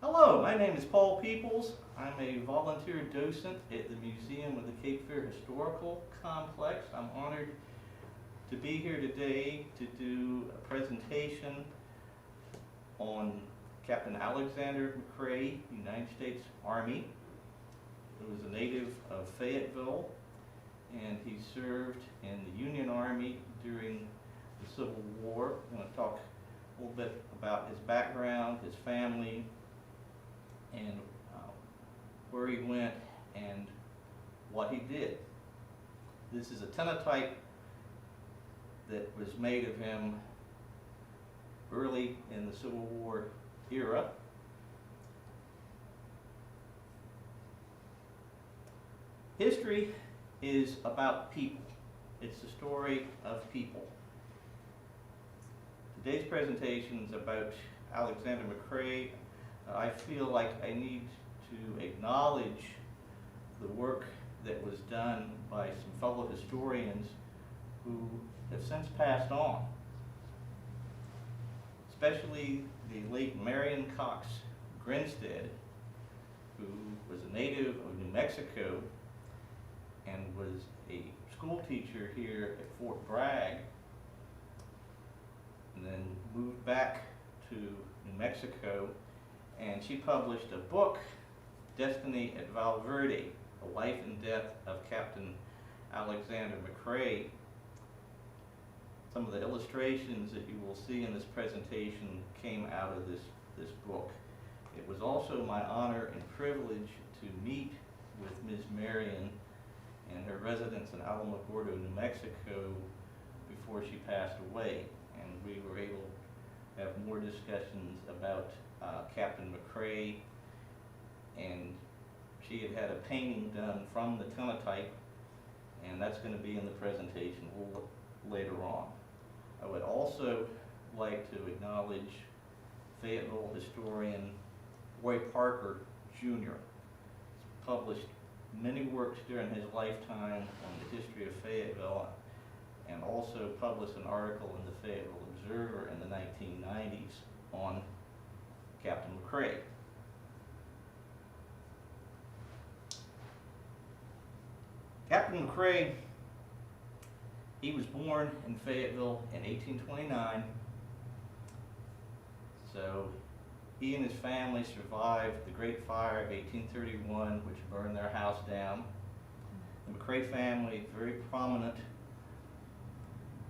Hello, my name is Paul Peeples. I'm a volunteer docent at the Museum of the Cape Fear Historical Complex. I'm honored to be here today to do a presentation on Captain Alexander McRae, United States Army, who was a native of Fayetteville, and he served in the Union Army during the Civil War. I'm going to talk a little bit about his background, his family, and where he went and what he did. This is a tenotype that was made of him early in the Civil War era. History is about people. It's the story of people. Today's presentation is about Alexander McRae. I feel like I need to acknowledge the work that was done by some fellow historians who have since passed on, especially the late Marion Cox Grinstead, who was a native of New Mexico and was a school teacher here at Fort Bragg, and then moved back to New Mexico, and she published a book, Destiny at Valverde, The Life and Death of Captain Alexander McRae. Some of the illustrations that you will see in this presentation came out of this book. It was also my honor and privilege to meet with Ms. Marion in her residence in Alamogordo, New Mexico, before she passed away, and we were able to have more discussions about Captain McRae, and she had a painting done from the tenotype, and that's going to be in the presentation a little later on. I would also like to acknowledge Fayetteville historian Roy Parker, Jr. He's published many works during his lifetime on the history of Fayetteville, and also published an article in the Fayetteville Observer in the 1990s on Captain McRae. Captain McRae, he was born in Fayetteville in 1829, so he and his family survived the Great Fire of 1831, which burned their house down. The McRae family, very prominent.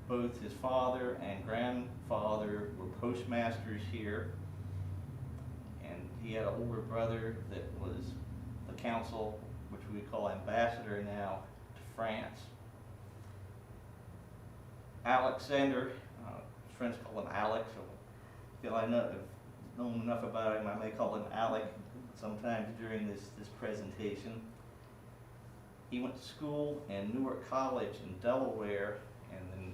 Both his father and grandfather were postmasters here, and he had an older brother that was the consul, which we call ambassador now, to France. Alexander, his friends call him Alex, so I feel I know enough about him, I may call him Alec sometimes during this presentation. He went to school in Newark College in Delaware, and then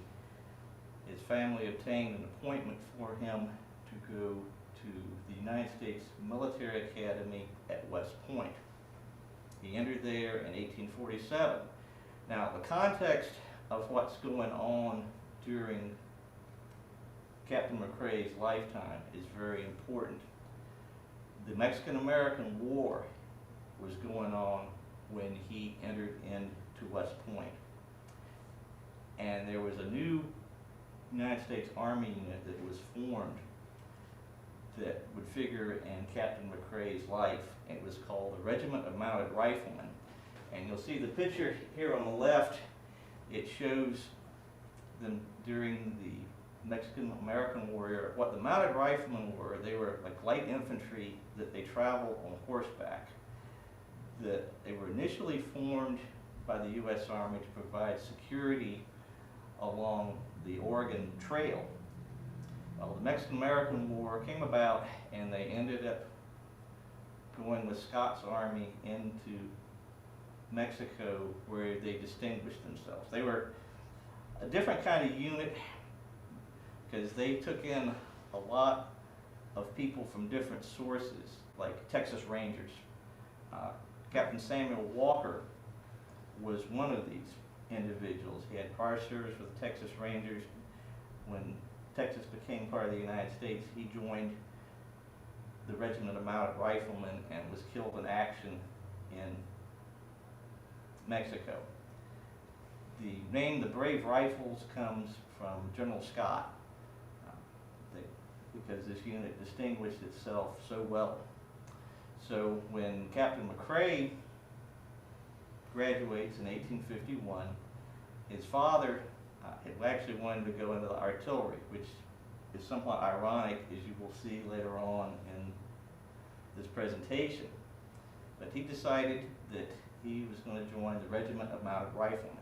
his family obtained an appointment for him to go to the United States Military Academy at West Point. He entered there in 1847. Now, the context of what's going on during Captain McRae's lifetime is very important. The Mexican-American War was going on when he entered into West Point. And there was a new United States Army unit that was formed that would figure in Captain McRae's life. It was called the Regiment of Mounted Riflemen. And you'll see the picture here on the left. It shows them during the Mexican-American War. What the Mounted Riflemen were, they were like light infantry that they traveled on horseback. They were initially formed by the U.S. Army to provide security along the Oregon Trail. Well, the Mexican-American War came about, and they ended up going with Scott's army into Mexico, where they distinguished themselves. They were a different kind of unit because they took in a lot of people from different sources, like Texas Rangers. Captain Samuel Walker was one of these individuals. He had prior service with the Texas Rangers. When Texas became part of the United States, he joined the Regiment of Mounted Riflemen and was killed in action in Mexico. The name the Brave Rifles comes from General Scott, because this unit distinguished itself so well. So when Captain McRae graduates in 1851, his father had actually wanted to go into the artillery, which is somewhat ironic, as you will see later on in this presentation. But he decided that he was going to join the Regiment of Mounted Riflemen,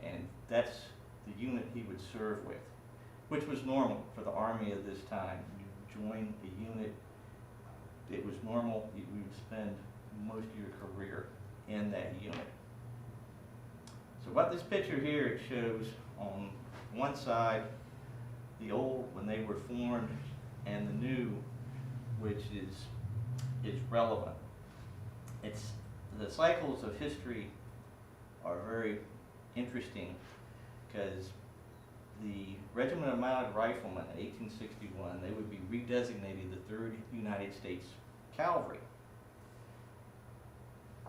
and that's the unit he would serve with, which was normal for the Army of this time. You join a unit, it was normal, you would spend most of your career in that unit. So what this picture here shows, on one side, the old, when they were formed, and the new, which is relevant. It's, the cycles of history are very interesting, because the Regiment of Mounted Riflemen in 1861, they would be redesignated the 3rd United States Cavalry.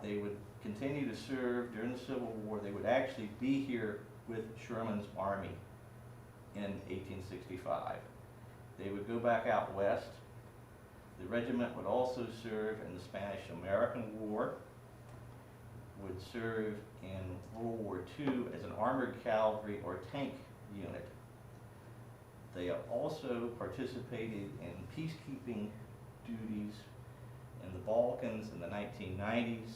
They would continue to serve during the Civil War. They would actually be here with Sherman's army in 1865. They would go back out west. The regiment would also serve in the Spanish-American War, would serve in World War II as an armored cavalry or tank unit. They also participated in peacekeeping duties in the Balkans in the 1990s,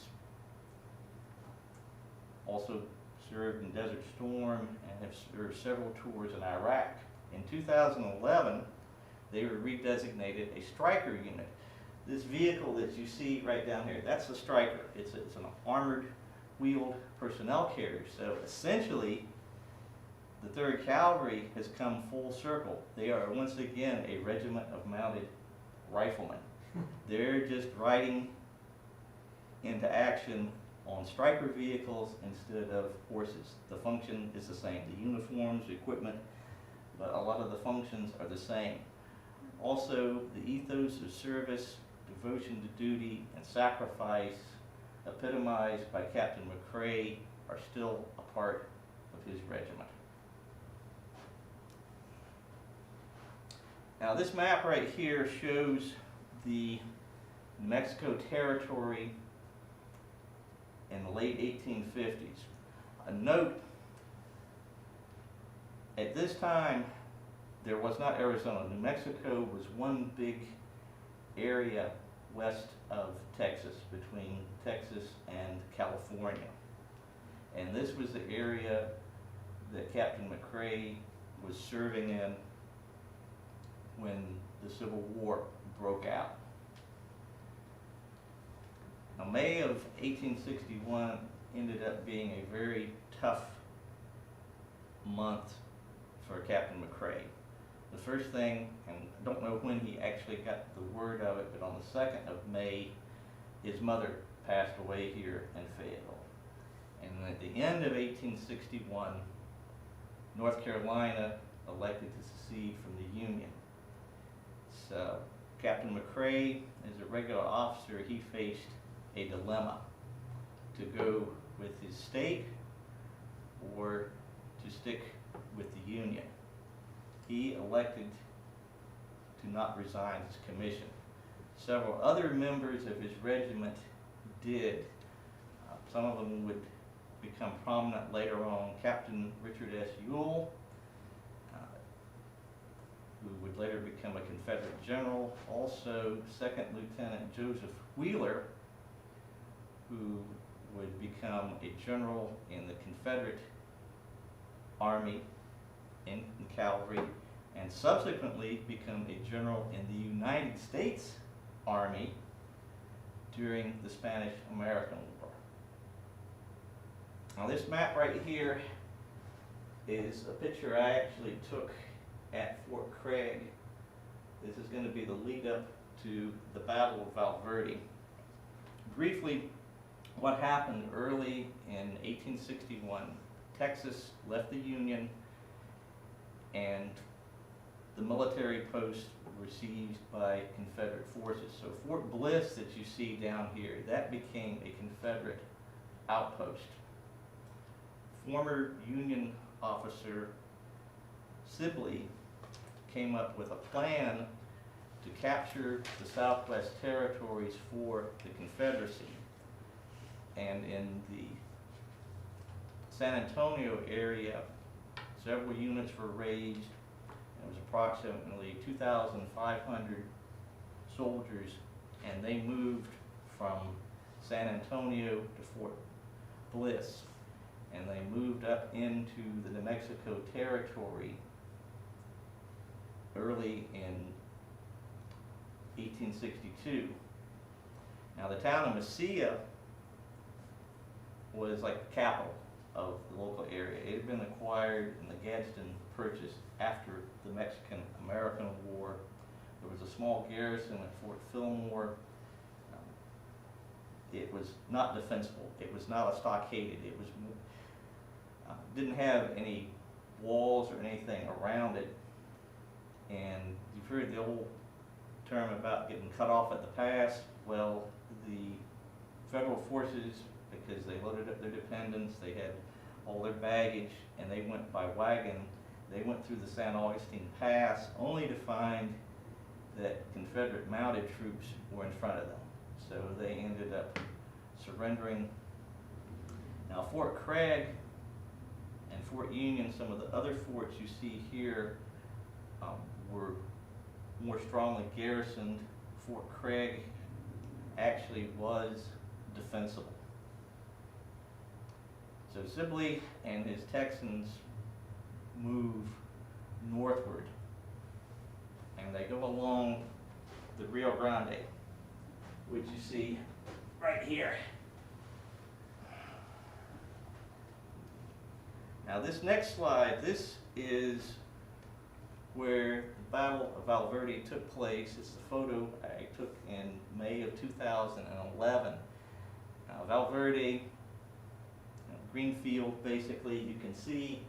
also served in Desert Storm, and have served several tours in Iraq. In 2011, they were redesignated a Stryker unit. This vehicle that you see right down here, that's the Stryker. It's an armored wheeled personnel carrier. So essentially, the 3rd Cavalry has come full circle. They are once again a regiment of mounted riflemen. They're just riding into action on Stryker vehicles instead of horses. The function is the same. The uniforms, the equipment, but a lot of the functions are the same. Also, the ethos of service, devotion to duty, and sacrifice epitomized by Captain McRae are still a part of his regiment. Now this map right here shows the New Mexico territory in the late 1850s. A note, at this time, there was not Arizona. New Mexico was one big area west of Texas, between Texas and California. And this was the area that Captain McRae was serving in when the Civil War broke out. Now, May of 1861 ended up being a very tough month for Captain McRae. The first thing, and I don't know when he actually got the word of it, but on the 2nd of May, his mother passed away here in Fayetteville. And at the end of 1861, North Carolina elected to secede from the Union. So Captain McRae, as a regular officer, he faced a dilemma to go with his state or to stick with the Union. He elected to not resign his commission. Several other members of his regiment did. Some of them would become prominent later on. Captain Richard S. Ewell, who would later become a Confederate general. Also, 2nd Lieutenant Joseph Wheeler, who would become a general in the Confederate Army in the cavalry, and subsequently become a general in the United States Army during the Spanish-American War. Now this map right here is a picture I actually took at Fort Craig. This is going to be the lead up to the Battle of Val Verde. Briefly, what happened early in 1861, Texas left the Union and the military posts were seized by Confederate forces. So Fort Bliss that you see down here, that became a Confederate outpost. Former Union officer Sibley came up with a plan to capture the Southwest Territories for the Confederacy. And in the San Antonio area, several units were raised. It was approximately 2,500 soldiers, and they moved from San Antonio to Fort Bliss, and they moved up into the New Mexico Territory early in 1862. Now the town of Mesilla was like the capital of the local area. It had been acquired in the Gadsden Purchase after the Mexican-American War. There was a small garrison at Fort Fillmore. It was not defensible. It was not a stockaded. It was didn't have any walls or anything around it. And you've heard the old term about getting cut off at the pass. Well, the federal forces, because they loaded up their dependents, they had all their baggage, and they went by wagon. They went through the San Augustine Pass, only to find that Confederate mounted troops were in front of them. So they ended up surrendering. Now Fort Craig and Fort Union, some of the other forts you see here, were more strongly garrisoned. Fort Craig actually was defensible. So Sibley and his Texans move northward, and they go along the Rio Grande, which you see right here. Now this next slide, this is where the Battle of Valverde took place. It's the photo I took in May of 2011. Valverde, green field basically. You can see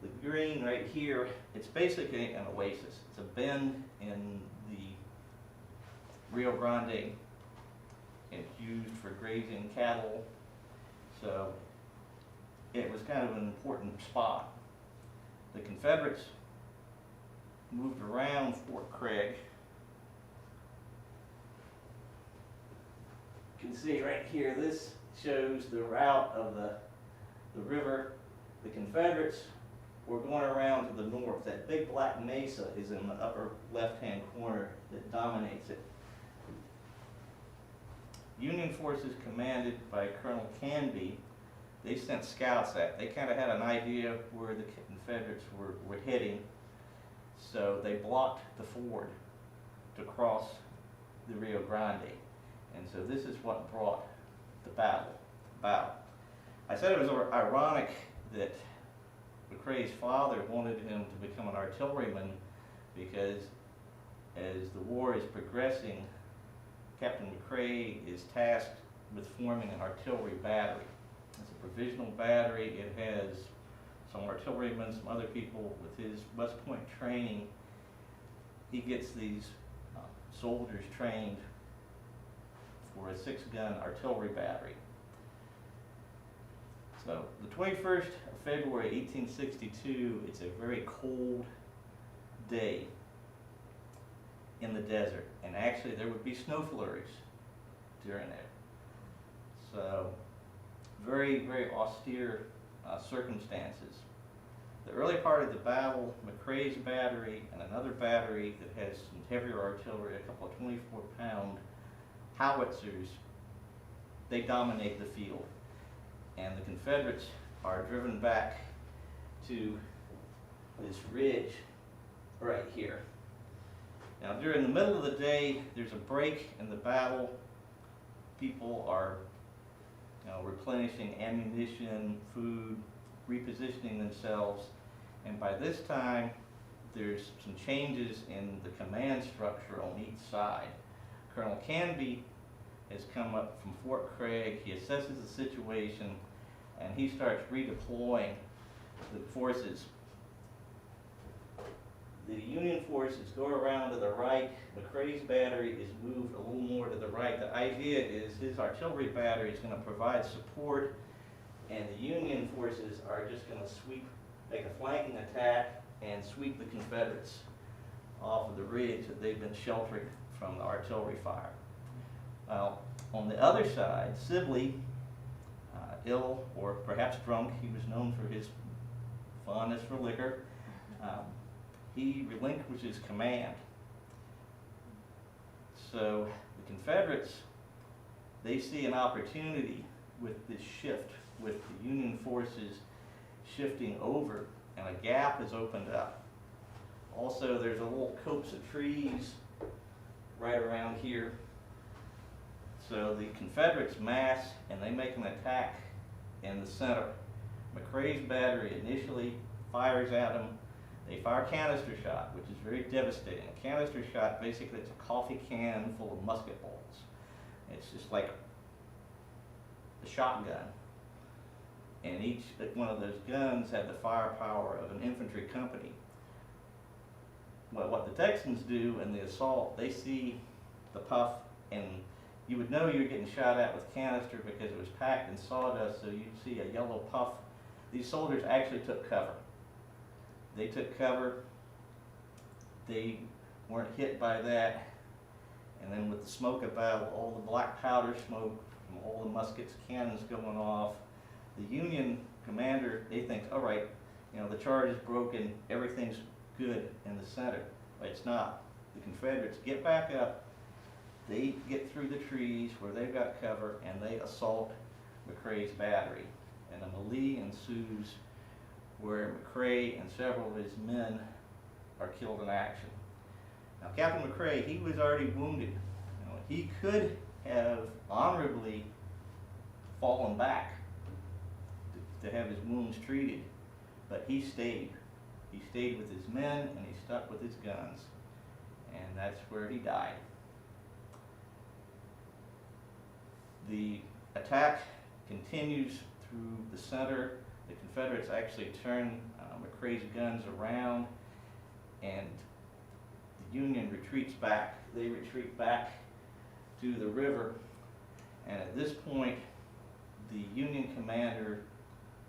the green right here. It's basically an oasis. It's a bend in the Rio Grande. It's used for grazing cattle. So it was kind of an important spot. The Confederates moved around Fort Craig. You can see right here, this shows the route of the river. The Confederates were going around to the north. That big black mesa is in the upper left-hand corner that dominates it. Union forces commanded by Colonel Canby, they sent scouts out. They kind of had an idea where the Confederates were heading, so they blocked the ford to cross the Rio Grande. And so this is what brought the battle about. I said it was ironic that McRae's father wanted him to become an artilleryman, because as the war is progressing, Captain McRae is tasked with forming an artillery battery. It's a provisional battery. It has some artillerymen, some other people with his West Point training. He gets these soldiers trained for a 6-gun artillery battery. So the 21st of February 1862, it's a very cold day in the desert, and actually there would be snow flurries during it. So very, very austere circumstances. The early part of the battle, McRae's battery and another battery that has some heavier artillery, a couple of 24-pound howitzers, they dominate the field. And the Confederates are driven back to this ridge right here. Now during the middle of the day, there's a break in the battle. People are replenishing ammunition, food, repositioning themselves. And by this time, there's some changes in the command structure on each side. Colonel Canby has come up from Fort Craig. He assesses the situation, and he starts redeploying the forces. The Union forces go around to the right. McRae's battery is moved a little more to the right. The idea is his artillery battery is going to provide support, and the Union forces are just going to make a flanking attack and sweep the Confederates off of the ridge that they've been sheltering from the artillery fire. Well, on the other side, Sibley, ill or perhaps drunk, he was known for his fondness for liquor, he relinquishes command. So the Confederates, they see an opportunity with this shift, with the Union forces shifting over, and a gap is opened up. Also, there's a little copse of trees right around here. So the Confederates mass, and they make an attack in the center. McRae's battery initially fires at them. They fire canister shot, which is very devastating. A canister shot, basically, it's a coffee can full of musket balls. It's just like a shotgun. And each one of those guns had the firepower of an infantry company. Well, what the Texans do in the assault, they see the puff, and you would know you were getting shot at with canister because it was packed in sawdust, so you'd see a yellow puff. These soldiers actually took cover. They took cover. They weren't hit by that. And then with the smoke of battle, all the black powder smoke from all the muskets, cannons going off, the Union commander, they think, all right, you know, the charge is broken, everything's good in the center. But it's not. The Confederates get back up, they get through the trees where they've got cover, and they assault McRae's battery. And a melee ensues where McRae and several of his men are killed in action. Now, Captain McRae, he was already wounded. You know, he could have honorably fallen back to have his wounds treated, but he stayed. He stayed with his men, and he stuck with his guns, and that's where he died. The attack continues through the center. The Confederates actually turn McRae's guns around, and the Union retreats back. They retreat back to the river, and at this point, the Union commander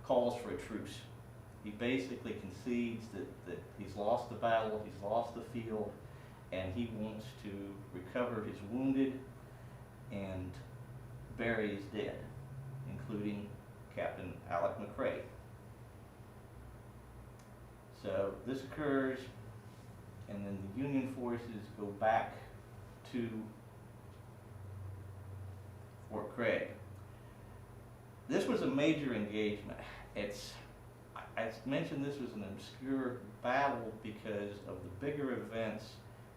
calls for a truce. He basically concedes that he's lost the battle, he's lost the field, and he wants to recover his wounded and bury his dead, including Captain Alec McRae. So this occurs, and then the Union forces go back to Fort Craig. This was a major engagement. I mentioned this was an obscure battle because of the bigger events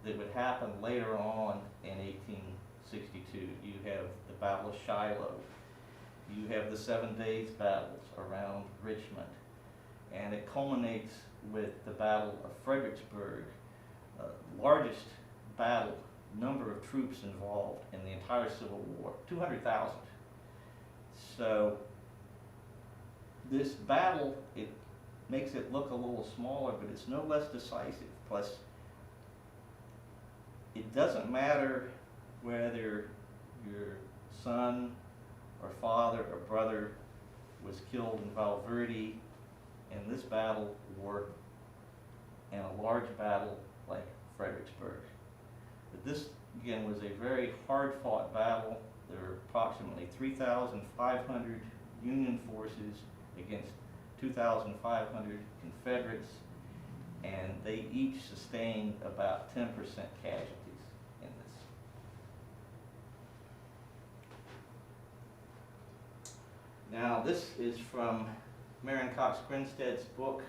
that would happen later on in 1862. You have the Battle of Shiloh. You have the 7 Days battles around Richmond. And it culminates with the Battle of Fredericksburg, largest battle, number of troops involved in the entire Civil War, 200,000. So this battle, it makes it look a little smaller, but it's no less decisive. Plus, it doesn't matter whether your son or father or brother was killed in Val Verde in this battle or in a large battle like Fredericksburg. But this, again, was a very hard-fought battle. There were approximately 3,500 Union forces against 2,500 Confederates, and they each sustained about 10% casualties in this. Now, this is from Marion Cox Grinstead's book.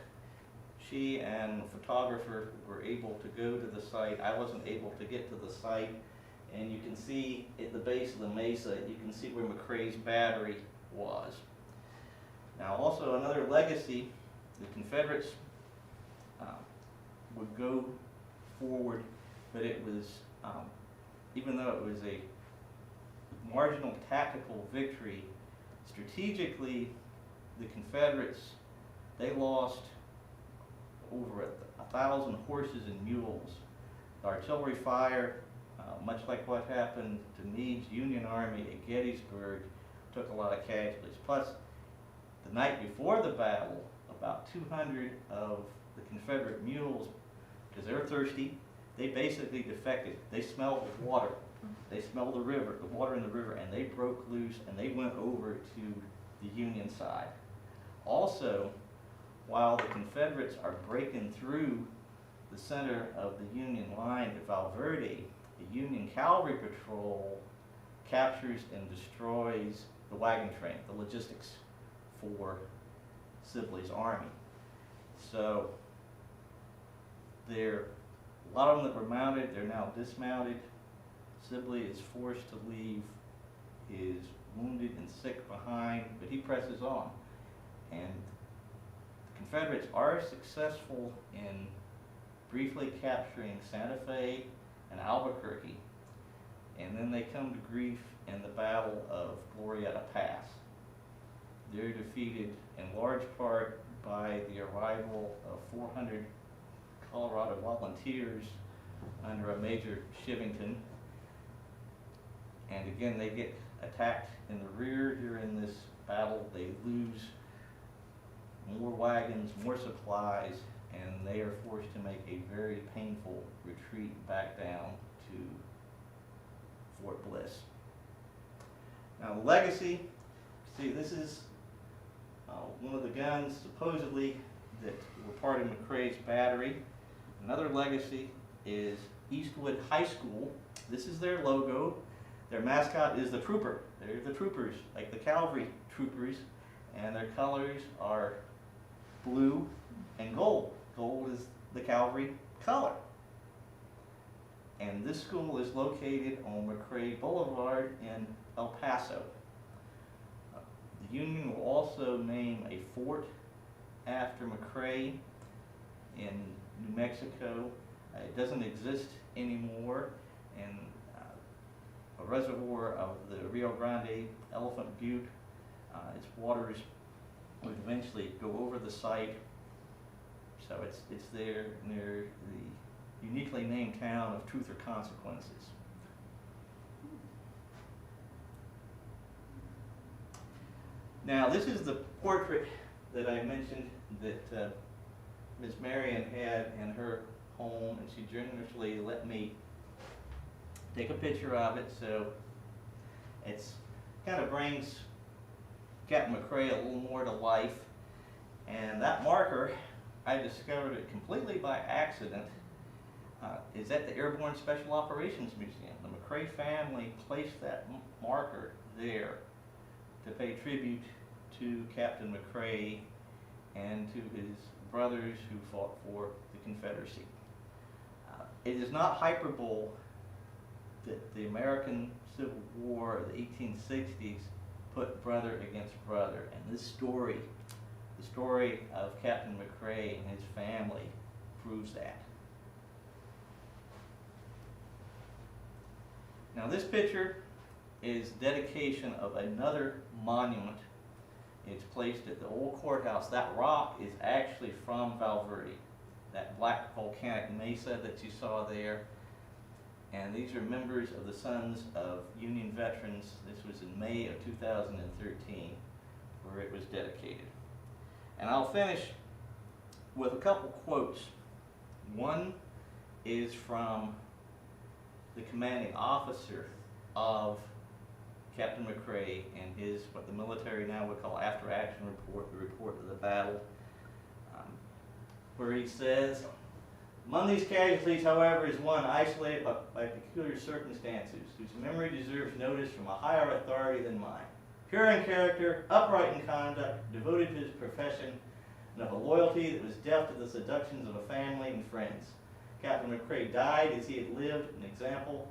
She and a photographer were able to go to the site. I wasn't able to get to the site, and you can see at the base of the mesa, you can see where McRae's battery was. Now, also another legacy, the Confederates would go forward, but it was, even though it was a marginal tactical victory, strategically, the Confederates, they lost over 1,000 horses and mules. The artillery fire, much like what happened to Meade's Union Army at Gettysburg, took a lot of casualties. Plus, the night before the battle, about 200 of the Confederate mules, because they were thirsty, they basically defected. They smelled the water. They smelled the river, the water in the river, and they broke loose and they went over to the Union side. Also, while the Confederates are breaking through the center of the Union line at Valverde, the Union Cavalry Patrol captures and destroys the wagon train, the logistics for Sibley's army. So a lot of them that were mounted, they're now dismounted. Sibley is forced to leave his wounded and sick behind, but he presses on. And the Confederates are successful in briefly capturing Santa Fe and Albuquerque, and then they come to grief in the Battle of Glorieta Pass. They're defeated in large part by the arrival of 400 Colorado volunteers under a Major Shivington. And again, they get attacked in the rear during this battle. They lose more wagons, more supplies, and they are forced to make a very painful retreat back down to Fort Bliss. Now the legacy, see, this is one of the guns supposedly that were part of McRae's battery. Another legacy is Eastwood High School. This is their logo. Their mascot is the trooper. They're the troopers, like the cavalry troopers, and their colors are blue and gold. Gold is the cavalry color. And this school is located on McRae Boulevard in El Paso. The Union will also name a fort after McRae in New Mexico. It doesn't exist anymore, and a reservoir of the Rio Grande Elephant Butte. Its waters would eventually go over the site. So it's there near the uniquely named town of Truth or Consequences. Now this is the portrait that I mentioned that Ms. Marion had in her home, and she generously let me take a picture of it, so it's kind of brings Captain McRae a little more to life. And that marker, I discovered it completely by accident, is at the Airborne Special Operations Museum. The McRae family placed that marker there to pay tribute to Captain McRae and to his brothers who fought for the Confederacy. It is not hyperbole that the American Civil War of the 1860s put brother against brother, and this story, the story of Captain McRae and his family, proves that. Now this picture is dedication of another monument. It's placed at the old courthouse. That rock is actually from Valverde, that black volcanic mesa that you saw there. And these are members of the Sons of Union Veterans. This was in May of 2013, where it was dedicated. And I'll finish with a couple quotes. One is from the commanding officer of Captain McRae and his, what the military now would call after action report, the report of the battle, where he says, "Among these casualties, however, is one isolated by peculiar circumstances, whose memory deserves notice from a higher authority than mine. Pure in character, upright in conduct, devoted to his profession, and of a loyalty that was deaf to the seductions of a family and friends. Captain McRae died as he had lived, an example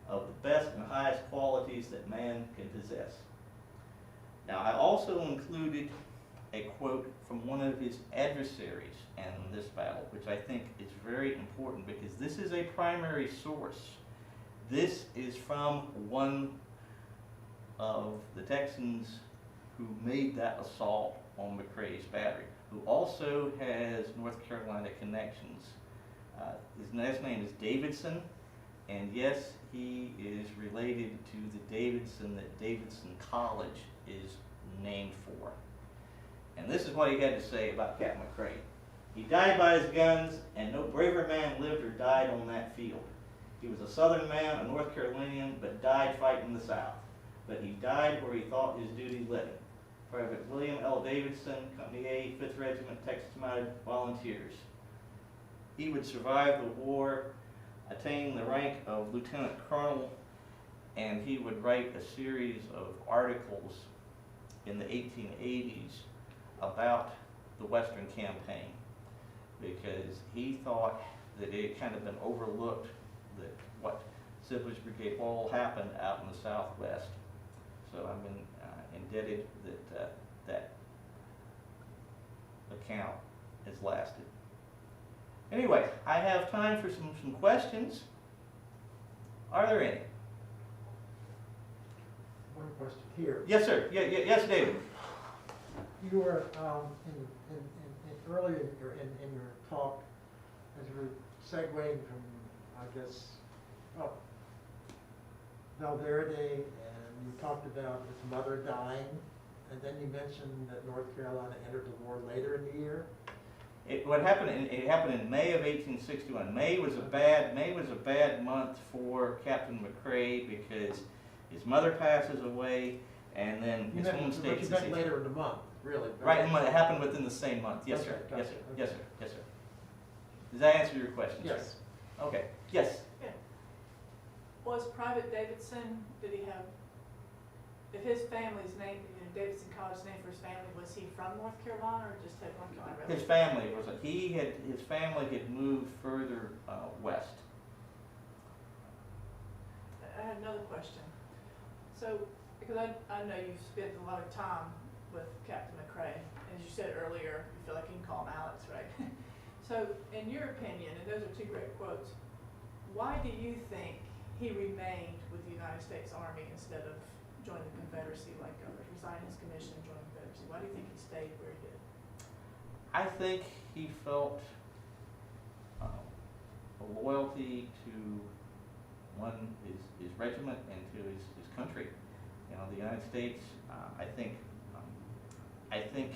of the best and highest qualities that man can possess." Now, I also included a quote from one of his adversaries in this battle, which I think is very important because this is a primary source. This is from one of the Texans who made that assault on McRae's battery. who also has North Carolina connections. His last name is Davidson, and yes, he is related to the Davidson that Davidson College is named for. And this is what he had to say about Captain McRae. He died by his guns, and no braver man lived or died on that field. He was a Southern man, a North Carolinian, but died fighting the South. But he died where he thought his duty led him. Private William L. Davidson, Company A, 5th Regiment, Texas Mounted Volunteers. He would survive the war, attain the rank of Lieutenant Colonel, and he would write a series of articles in the 1880s about the Western Campaign, because he thought that it had kind of been overlooked, that what Sibley's Brigade all happened out in the Southwest. So I'm indebted that that account has lasted. Anyway, I have time for some questions. Are there any? One question here. Yes, sir. Yes, David. You were earlier in your talk, as you were segueing from, I guess, Valverde, and you talked about his mother dying, and then you mentioned that North Carolina entered the war later in the year. It happened in May of 1861. May was a bad month for Captain McRae because his mother passes away, and then his home state. You meant later in the month, really. Right, and it happened within the same month. Yes, Okay, sir. gotcha. Yes, sir. Okay. Yes, sir. Yes, sir. Does that answer your question? Yes. Sir? Okay. Yes. Yeah. Was Private Davidson, did he have, if his family's name, Davidson College name for his family, was he from North Carolina or just had North Carolina relatives? His family was his family had moved further west. I had another question. So, because I know you've spent a lot of time with Captain McRae, as you said earlier, you feel like you can call him Alex, right? So, in your opinion, and those are two great quotes, why do you think he remained with the United States Army instead of joining the Confederacy like others, resigned his commission and joined the Confederacy? Why do you think he stayed where he did? I think he felt a loyalty to his regiment and to his country. You know, the United States. I think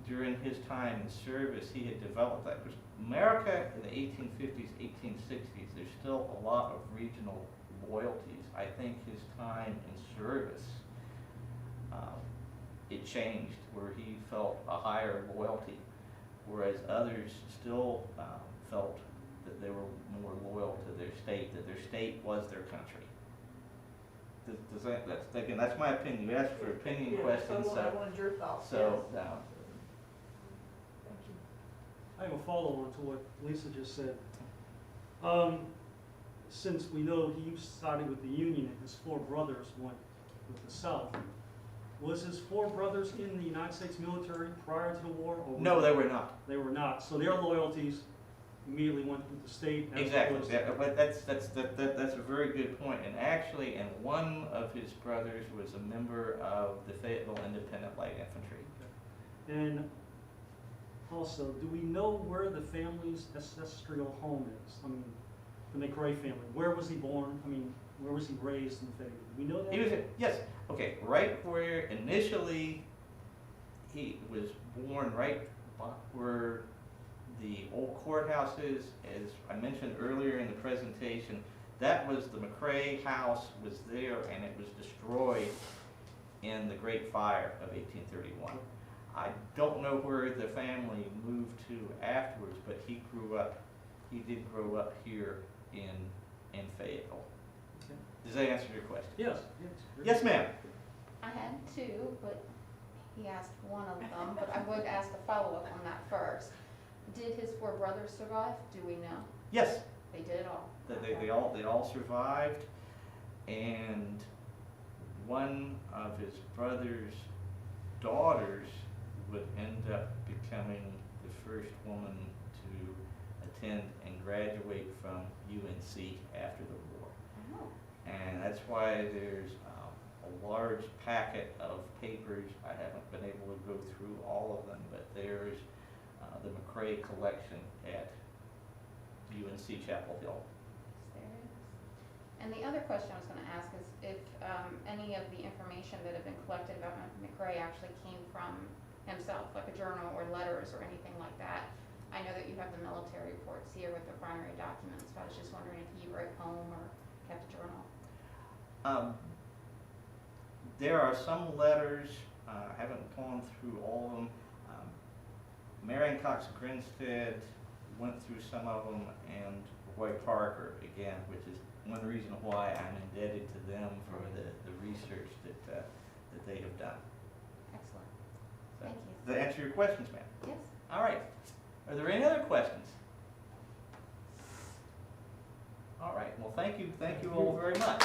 during his time in service, he had developed that. Because America in the 1850s, 1860s, there's still a lot of regional loyalties. I think his time in service, it changed where he felt a higher loyalty, whereas others still felt that they were more loyal to their state, that their state was their country. That's my opinion. You asked for opinion questions, so I wanted your thoughts. so Yes. Thank you. I have a follow-on to what Lisa just said. Since we know he sided with the Union and his four brothers went with the South, was his four brothers in the United States military prior to the war? Or No, they were not. They were not. So their loyalties immediately went with the state. As Exactly. opposed Yeah, to- but that's a very good point. And actually, and one of his brothers was a member of the Fayetteville Independent Light Infantry. And also, do we know where the family's ancestral home is? I mean, the McRae family. Where was he born? I mean, where was he raised in Fayetteville? Do we know that? He was, yes, okay, right where initially he was born, right where the old courthouse is, as I mentioned earlier in the presentation, that was the McRae house was there, and it was destroyed in the Great Fire of 1831. I don't know where the family moved to afterwards, but he did grow up here in Fayetteville. Okay. Does that answer your question? Yes. Yes, ma'am. I had two, but he asked one of them, but I would ask a follow-up on that first. Did his four brothers survive? Do we know? Yes, They did all? they all survived, and one of his brother's daughters would end up becoming the first woman to attend and graduate from UNC after the war. Oh. And that's why there's large packet of papers. I haven't been able to go through all of them, but there's the McRae collection at UNC Chapel Hill. There it is. And the other question I was gonna ask is if any of the information that had been collected about McRae actually came from himself, like a journal or letters or anything like that. I know that you have the military reports here with the primary documents, so I was just wondering if he wrote home or kept a journal. There are some letters, I haven't gone through all of them. Marion Cox Grinstead went through some of them, and Roy Parker, again, which is one reason why I'm indebted to them for the research that they have done. Excellent. So, Thank you. does that answer your questions, ma'am? Yes. All right. Are there any other questions? All right. Well, thank you all very much.